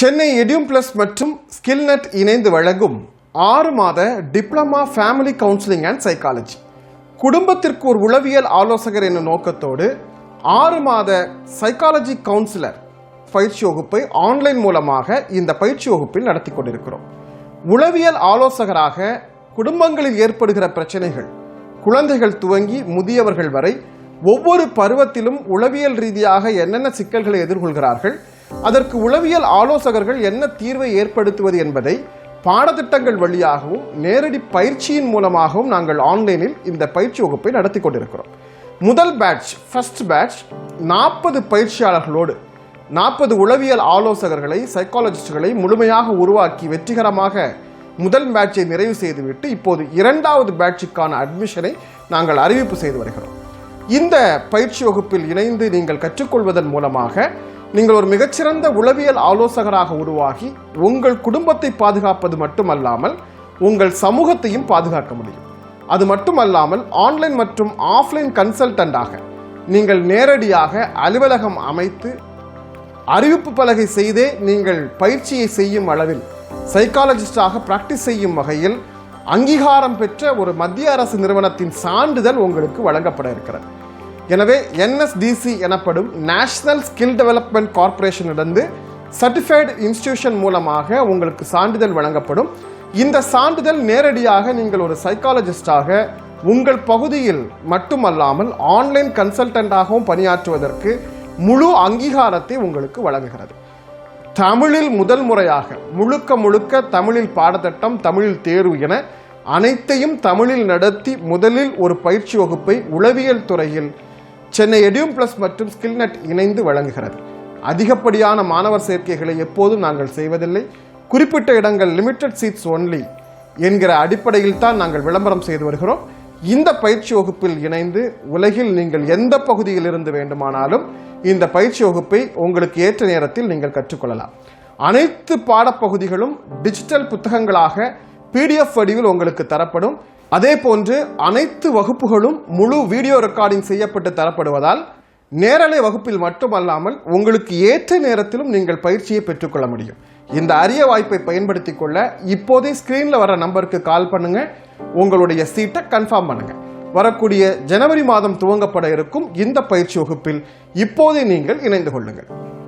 Chennai எடியூம் plus மற்றும் ஸ்கில்நெட் இணைந்து வழங்கும் 6 மாத diploma family counselling and psychology. குடும்பத்திற்கு ஒரு உளவியல் ஆலோசகர் என்னும் நோக்கத்தோடு 6 மாத சைக்காலஜி கவுன்சிலர் பயிற்சி வகுப்பை ஆன்லைன் மூலமாக இந்த பயிற்சி வகுப்பில் நடத்தி கொண்டிருக்கிறோம். உளவியல் ஆலோசகராக குடும்பங்களில் ஏற்படுகிற பிரச்சனைகள், குழந்தைகள் துவங்கி முதியவர்கள் வரை ஒவ்வொரு பருவத்திலும் உளவியல் ரீதியாக என்னென்ன சிக்கல்களை எதிர்கொள்கிறார்கள், அதற்கு உளவியல் ஆலோசகர்கள் என்ன தீர்வை ஏற்படுத்துவது என்பதை பாடத்திட்டங்கள் வழியாகவும் நேரடி பயிற்சியின் மூலமாகவும் நாங்கள் ஆன்லைனில் இந்த பயிற்சி வகுப்பை நடத்தி கொண்டிருக்கிறோம். முதல் பேட்ச், ஃபர்ஸ்ட் பேட்ச் 40 பயிற்சியாளர்களோடு 40 உளவியல் ஆலோசகர்களை, சைக்காலஜிஸ்டுகளை முழுமையாக உருவாக்கி வெற்றிகரமாக முதல் பேட்சை நிறைவு செய்துவிட்டு இப்போது 2வது பேட்சுக்கான அட்மிஷனை நாங்கள் அறிவிப்பு செய்து வருகிறோம். இந்த பயிற்சி வகுப்பில் இணைந்து நீங்கள் கற்றுக்கொள்வதன் மூலமாக நீங்கள் ஒரு மிகச்சிறந்த உளவியல் ஆலோசகராக உருவாகி உங்கள் குடும்பத்தை பாதுகாப்பது மட்டுமல்லாமல் உங்கள் சமூகத்தையும் பாதுகாக்க முடியும். அது மட்டுமல்லாமல் ஆன்லைன் மற்றும் ஆஃப்லைன் கன்சல்டண்டாக நீங்கள் நேரடியாக அலுவலகம் அமைத்து அறிவிப்பு பலகை செய்தே நீங்கள் பயிற்சியை செய்யும் அளவில் சைக்காலஜிஸ்டாக பிராக்டிஸ் செய்யும் வகையில் அங்கீகாரம் பெற்ற ஒரு மத்திய அரசு நிறுவனத்தின் சான்றிதழ் உங்களுக்கு வழங்கப்பட இருக்கிறது. எனவே NSDC எனப்படும் நேஷனல் ஸ்கில் டெவலப்மெண்ட் கார்ப்பரேஷனிலிருந்து சர்டிஃபைடு இன்ஸ்டிடியூஷன் மூலமாக உங்களுக்கு சான்றிதழ் வழங்கப்படும். இந்த சான்றிதழ் நேரடியாக நீங்கள் ஒரு சைக்காலஜிஸ்டாக உங்கள் பகுதியில் மட்டுமல்லாமல் ஆன்லைன் கன்சல்டண்டாகவும் பணியாற்றுவதற்கு முழு அங்கீகாரத்தை உங்களுக்கு வழங்குகிறது. தமிழில் முதல் முறையாக முழுக்க தமிழில் பாடத்திட்டம், தமிழில் தேர்வு என அனைத்தையும் தமிழில் நடத்தி முதலில் ஒரு பயிற்சி வகுப்பை உளவியல் துறையில் சென்னை எடியூம் பிளஸ் மற்றும் ஸ்கில்நெட் இணைந்து வழங்குகிறது. அதிகப்படியான மாணவர் சேர்க்கைகளை எப்போதும் நாங்கள் செய்வதில்லை. குறிப்பிட்ட இடங்கள் லிமிடெட் சீட்ஸ் ஒன்லி என்கிற அடிப்படையில் தான் நாங்கள் விளம்பரம் செய்து வருகிறோம். இந்த பயிற்சி வகுப்பில் இணைந்து உலகில் நீங்கள் எந்த பகுதியில் இருந்து வேண்டுமானாலும் இந்த பயிற்சி வகுப்பை உங்களுக்கு ஏற்ற நேரத்தில் நீங்கள் கற்றுக்கொள்ளலாம். அனைத்து பாடப்பகுதிகளும் டிஜிட்டல் புத்தகங்களாக PDF வடிவில் உங்களுக்கு தரப்படும். அதே போன்று அனைத்து வகுப்புகளும் முழு வீடியோ ரெக்கார்டிங் செய்யப்பட்டு தரப்படுவதால் நேரலை வகுப்பில் மட்டுமல்லாமல் உங்களுக்கு ஏற்ற நேரத்திலும் நீங்கள் பயிற்சியை பெற்றுக்கொள்ள முடியும். இந்த அரிய வாய்ப்பை பயன்படுத்திக் கொள்ள இப்போதே ஸ்கிரீன்ல வர நம்பருக்கு கால் பண்ணுங்க, உங்களுடைய சீட்டை கன்ஃபார்ம் பண்ணுங்க. வரக்கூடிய ஜனவரி மாதம் துவங்கப்பட இருக்கும் இந்த பயிற்சி வகுப்பில் இப்போதே நீங்கள் இணைந்து கொள்ளுங்கள்.